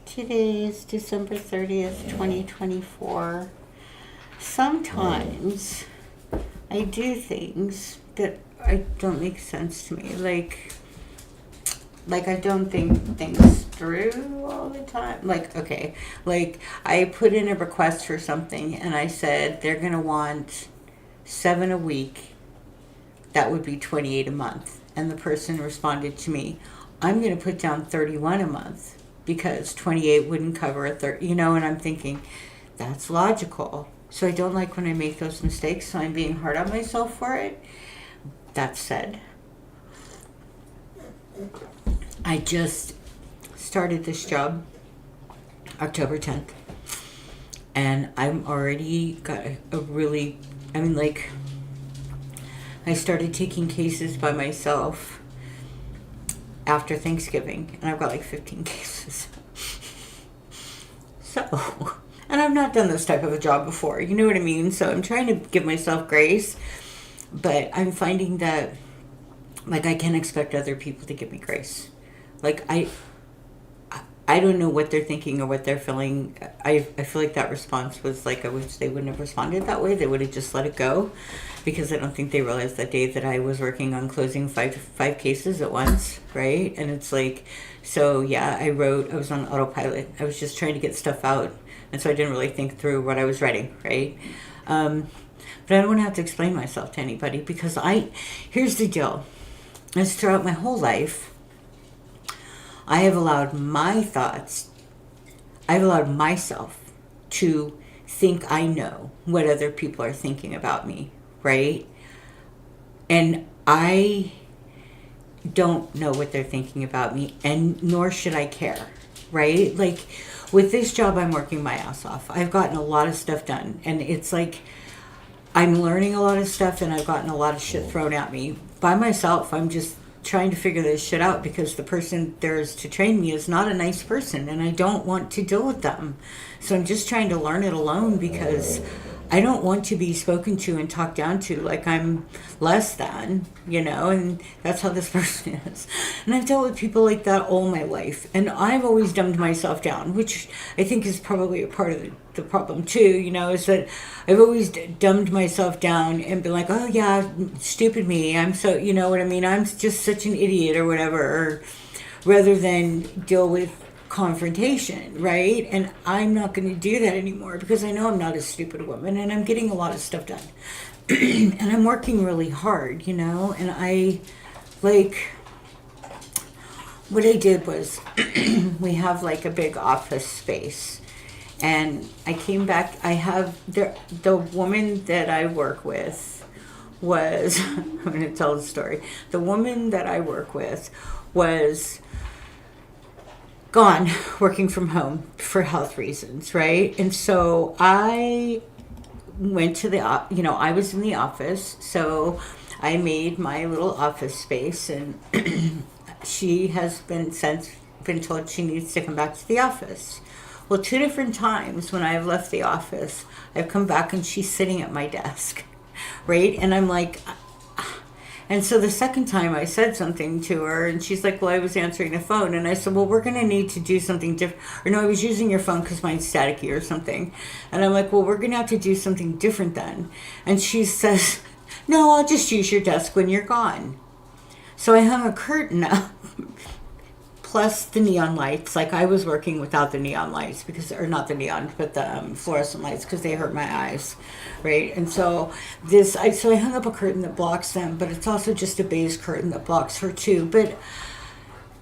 Today is December 30th, 2024. Sometimes I do things that I don't make sense to me. Like I don't think things through all the time. Okay, like I put in a request for something and I said they're going to want 7 a week. That would be 28 a month. And the person responded to me, I'm going to put down 31 a month because 28 wouldn't cover a 30, and I'm thinking, that's logical. So I don't like when I make those mistakes, so I'm being hard on myself for it. That said, I just started this job October 10th, and I'm already got a really, I started taking cases by myself after Thanksgiving, and I've got like 15 cases. So, and I've not done this type of a job before, you know what I mean? So I'm trying to give myself grace, but I'm finding that, I can't expect other people to give me grace. I don't know what they're thinking or what they're feeling. I feel like that response was I wish they wouldn't have responded that way. They would have just let it go, because I don't think they realized that day that I was working on closing five cases at once, right? And it's so yeah, I was on autopilot. I was just trying to get stuff out, and so I didn't really think through what I was writing, right? But I don't want to have to explain myself to anybody, because here's the deal. As throughout my whole life, I have allowed myself to think I know what other people are thinking about me, right? And I don't know what they're thinking about me, and nor should I care, right? With this job, I'm working my ass off. I've gotten a lot of stuff done, and it's I'm learning a lot of stuff, and I've gotten a lot of shit thrown at me. By myself, I'm just trying to figure this shit out, because the person there is to train me is not a nice person, and I don't want to deal with them. So I'm just trying to learn it alone, because I don't want to be spoken to and talked down to like I'm less than, and that's how this person is. And I've dealt with people like that all my life, and I've always dumbed myself down, which I think is probably a part of the problem too, is that I've always dumbed myself down and been like, oh yeah, stupid me, I'm so, you know what I mean, I'm just such an idiot or whatever, rather than deal with confrontation, right? And I'm not going to do that anymore, because I know I'm not a stupid woman, and I'm getting a lot of stuff done. And I'm working really hard, and I what I did was we have a big office space, and I came back. I have the woman that I work with was I'm going to tell the story. The woman that I work with was gone, working from home for health reasons, right? And so I went to I was in the office, so I made my little office space, and she has been told she needs to come back to the office. Well, 2 different times when I've left the office, I've come back and she's sitting at my desk, right? And I'm and so the second time I said something to her, and she's like, well, I was answering the phone. And I said, well, we're going to need to do something different. Or no, I was using your phone because mine's staticky or something. And I'm like, well, we're going to have to do something different then. And she says, no, I'll just use your desk when you're gone. So I hung a curtain up, plus the neon lights. I was working without the neon lights, or not the neon, but the fluorescent lights, because they hurt my eyes, right? And so I hung up a curtain that blocks them, but it's also just a beige curtain that blocks her too. But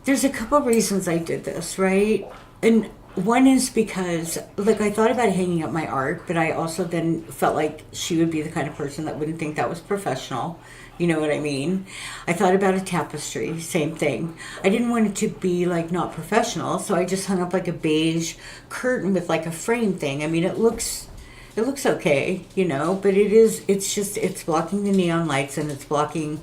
there's a couple reasons I did this, right? And one is because, I thought about hanging up my art, but I also then felt like she would be the kind of person that wouldn't think that was professional. You know what I mean? I thought about a tapestry, same thing. I didn't want it to be not professional, so I just hung up a beige curtain with a frame thing. I mean, it looks okay, but it's blocking the neon lights, and it's blocking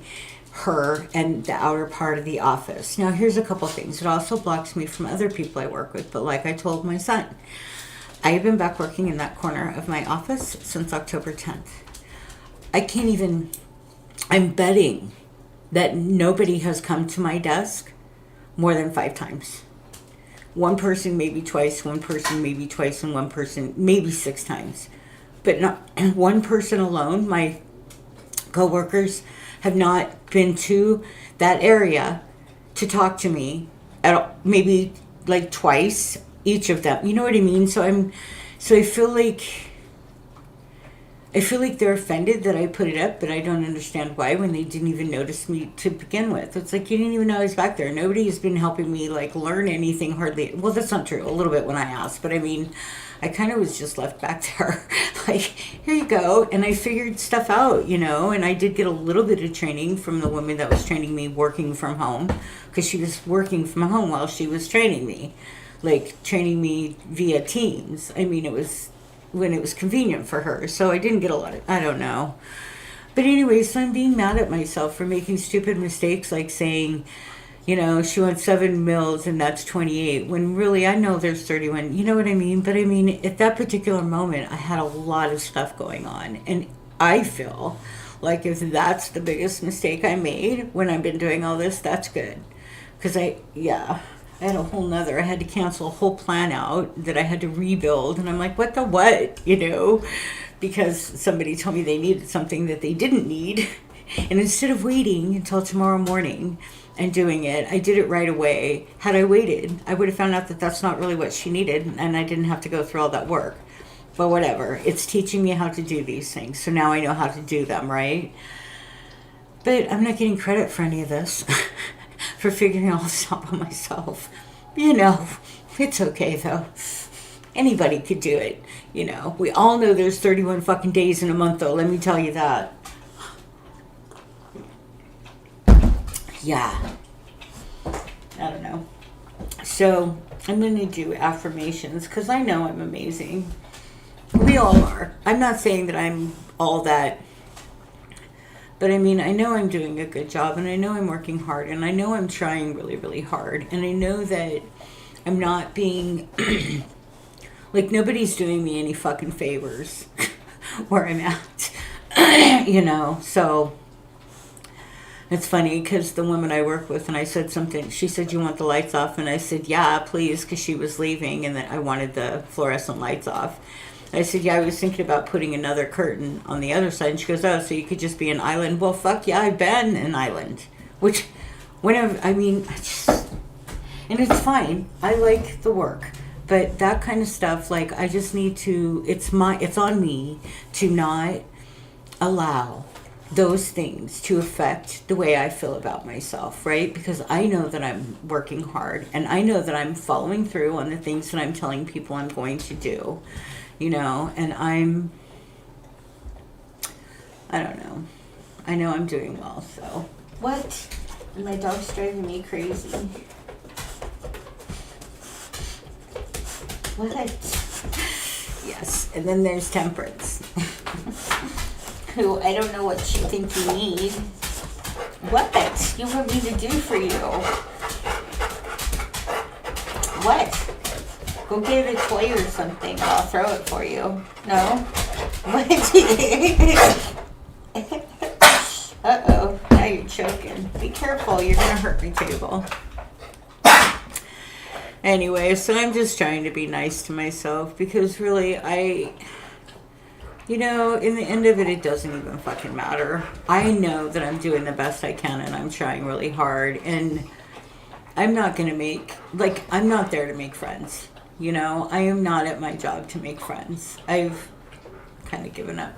her and the outer part of the office. Now, here's a couple things. It also blocks me from other people I work with, but like I told my son, I have been back working in that corner of my office since October 10th. I'm betting that nobody has come to my desk more than 5 times. One person maybe twice, one person maybe twice, and one person maybe 6 times. But not one person alone. My coworkers have not been to that area to talk to me at all, maybe like twice each of them. You know what I mean? So I feel like they're offended that I put it up, but I don't understand why when they didn't even notice me to begin with. It's like, you didn't even know I was back there. Nobody has been helping me like learn anything hardly. Well, that's not true. A little bit when I asked, but I mean, I kind of was just left back there. Like, here you go. And I figured stuff out, you know, and I did get a little bit of training from the woman that was training me working from home, because she was working from home while she was training me, like training me via Teams. I mean, it was when it was convenient for her. So I didn't get a lot of, I don't know. But anyway, so I'm being mad at myself for making stupid mistakes like saying, you know, she wants 7 mils and that's 28, when really I know there's 31. You know what I mean? But I mean, at that particular moment, I had a lot of stuff going on. And I feel like if that's the biggest mistake I made when I've been doing all this, that's good. Because I had I had to cancel a whole plan out that I had to rebuild. And I'm like, what the what? You know, because somebody told me they needed something that they didn't need. And instead of waiting until tomorrow morning and doing it, I did it right away. Had I waited, I would have found out that that's not really what she needed, and I didn't have to go through all that work. But whatever, it's teaching me how to do these things, so now I know how to do them, right? But I'm not getting credit for any of this, for figuring all this out by myself. You know, it's okay though. Anybody could do it, you know. We all know there's 31 fucking days in a month though, let me tell you that. Yeah. I don't know. So I'm going to do affirmations because I know I'm amazing. We all are. I'm not saying that I'm all that. But I mean, I know I'm doing a good job, and I know I'm working hard, and I know I'm trying really, really hard. And I know that I'm not being, like, nobody's doing me any fucking favors where I'm at. You know, so it's funny because the woman I work with, and I said something, she said, you want the lights off? And I said, yeah, please, because she was leaving and then I wanted the fluorescent lights off. I said, yeah, I was thinking about putting another curtain on the other side. And she goes, oh, so you could just be an island? Well, fuck yeah, I've been an island. Which, whenever, I mean, and it's fine. I like the work. But that kind of stuff, like, I just need to, it's on me to not allow those things to affect the way I feel about myself, right? Because I know that I'm working hard, and I know that I'm following through on the things that I'm telling people I'm going to do, you know, and I don't know. I know I'm doing well, so. What? My dog's driving me crazy. What? Yes, and then there's Temperance. Who, I don't know what you think you need. What? You want me to do for you? What? Go get a toy or something. I'll throw it for you. No? What? Uh-oh. Now you're choking. Be careful. You're going to hurt my table. Anyway, so I'm just trying to be nice to myself because really you know, in the end of it, it doesn't even fucking matter. I know that I'm doing the best I can and I'm trying really hard. And I'm not going to I'm not there to make friends. You know, I am not at my job to make friends. I've kind of given up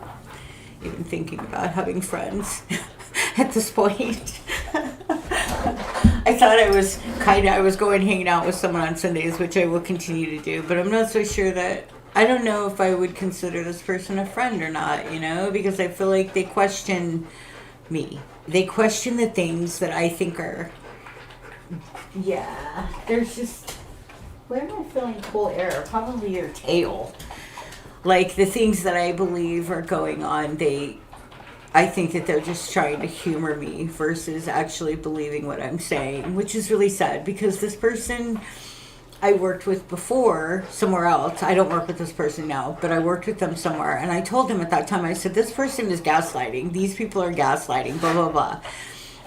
even thinking about having friends at this point. I thought I was going hanging out with someone on Sundays, which I will continue to do. But I'm not so sure that, I don't know if I would consider this person a friend or not, you know, because I feel like they question me. They question the things that I think are, yeah, there's just, where am I feeling cool air? Probably your tail. Like the things that I believe are going on, I think that they're just trying to humor me versus actually believing what I'm saying, which is really sad because this person I worked with before somewhere else. I don't work with this person now, but I worked with them somewhere. And I told him at that time, I said, this person is gaslighting. These people are gaslighting, blah, blah, blah.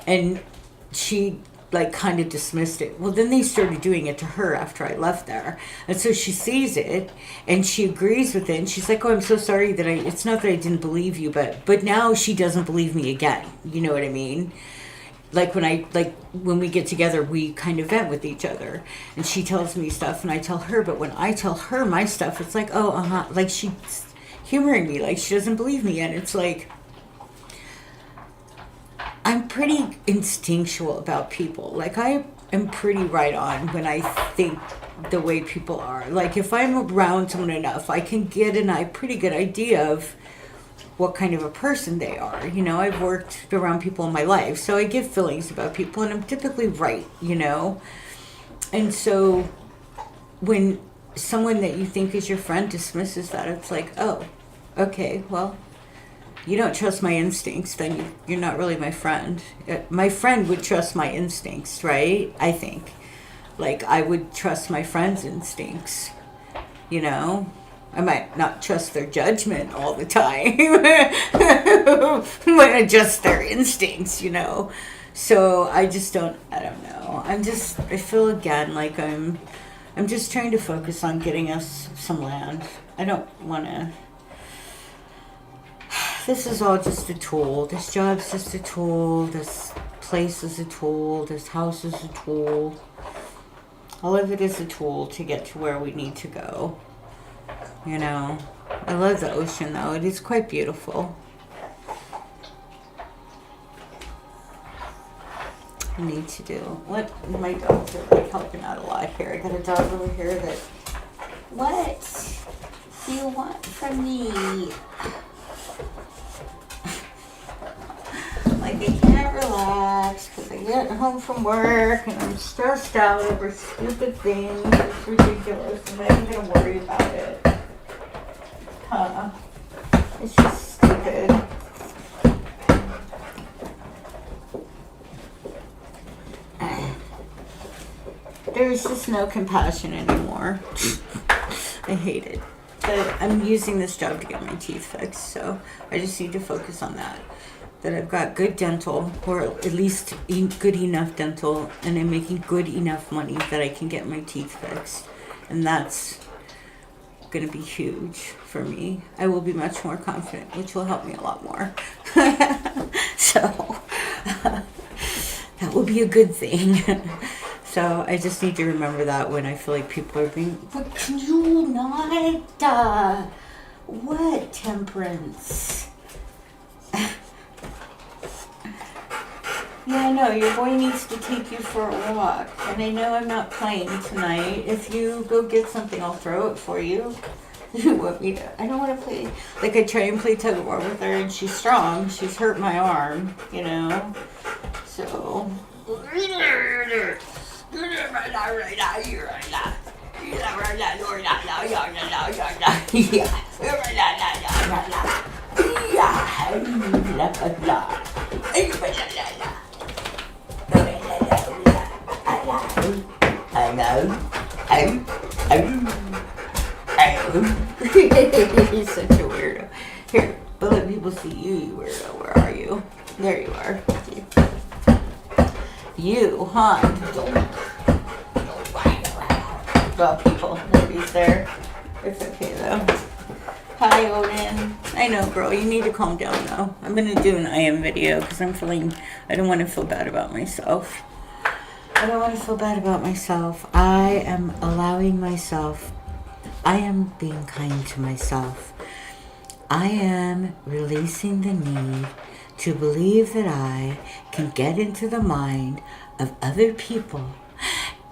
And she like kind of dismissed it. Well, then they started doing it to her after I left there. And so she sees it and she agrees with it. And she's like, oh, I'm so sorry that it's not that I didn't believe you, but now she doesn't believe me again. You know what I mean? Like when we get together, we kind of vent with each other, and she tells me stuff and I tell her, but when I tell her my stuff, it's like, oh, like she's humoring me, like she doesn't believe me. And it's like, I'm pretty instinctual about people. Like I am pretty right on when I think the way people are. Like if I'm around someone enough, I can get a pretty good idea of what kind of a person they are. You know, I've worked around people in my life, so I get feelings about people, and I'm typically right, you know? And so when someone that you think is your friend dismisses that, it's like, oh, okay, well, you don't trust my instincts, then you're not really my friend. My friend would trust my instincts, right? I think. Like, I would trust my friend's instincts, you know? I might not trust their judgment all the time, but just their instincts, you know? So I don't know. I feel again like I'm just trying to focus on getting us some land. I don't want to. This is all just a tool. This job's just a tool. This place is a tool. This house is a tool. All of it is a tool to get to where we need to go. You know, I love the ocean though. It is quite beautiful. I need to do what my dogs are like helping out a lot here. I got a dog over here that. What do you want from me? Like I can't relax because I get home from work and I'm stressed out over stupid things. It's ridiculous. I'm not even gonna worry about it. It's just stupid. There's just no compassion anymore. I hate it. But I'm using this job to get my teeth fixed, so I just need to focus on that. That I've got good dental, or at least good enough dental, and I'm making good enough money that I can get my teeth fixed. And that's going to be huge for me. I will be much more confident, which will help me a lot more. So that will be a good thing. So I just need to remember that when I feel like people are being, but can you not? What temperance? Yeah, I know, your boy needs to take you for a walk. And I know I'm not playing tonight. If you go get something, I'll throw it for you. You want me to? I don't want to play. Like, I try and play tug of war with her, and she's strong. She's hurt my arm, you know? So. He's such a weirdo. Here, but let people see you, you weirdo. Where are you? There you are. You, huh? Well, people, nobody's there. It's okay though. Hi, Odin. I know, girl. You need to calm down though. I'm gonna do an I am video because I don't want to feel bad about myself. I don't want to feel bad about myself. I am allowing myself. I am being kind to myself. I am releasing the need to believe that I can get into the mind of other people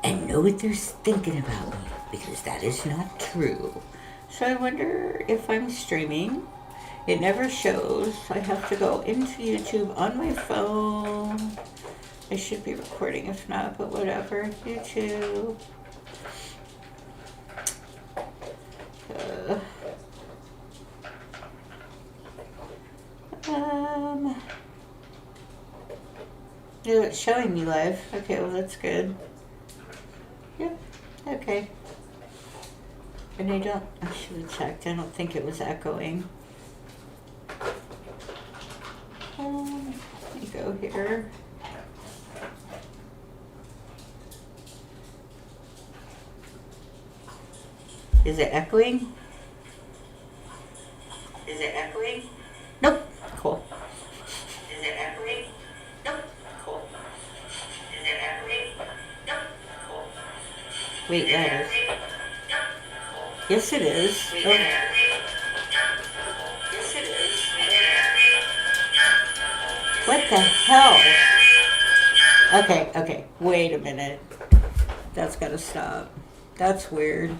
and know what they're thinking about me, because that is not true. So I wonder if I'm streaming. It never shows. I have to go into YouTube on my phone. I should be recording if not, but whatever. YouTube. No, it's showing me live. Okay, well that's good. Yep, okay. And I should have checked. I don't think it was echoing. Let me go here. Is it echoing? Is it echoing? Nope. Cool. Is it echoing? Nope. Cool. Is it echoing? Nope. Cool. Wait, that is. Yes, it is. Wait, Oh, that is. Yes, it is. what the hell? Okay, okay. Wait a minute. That's gotta stop. That's weird.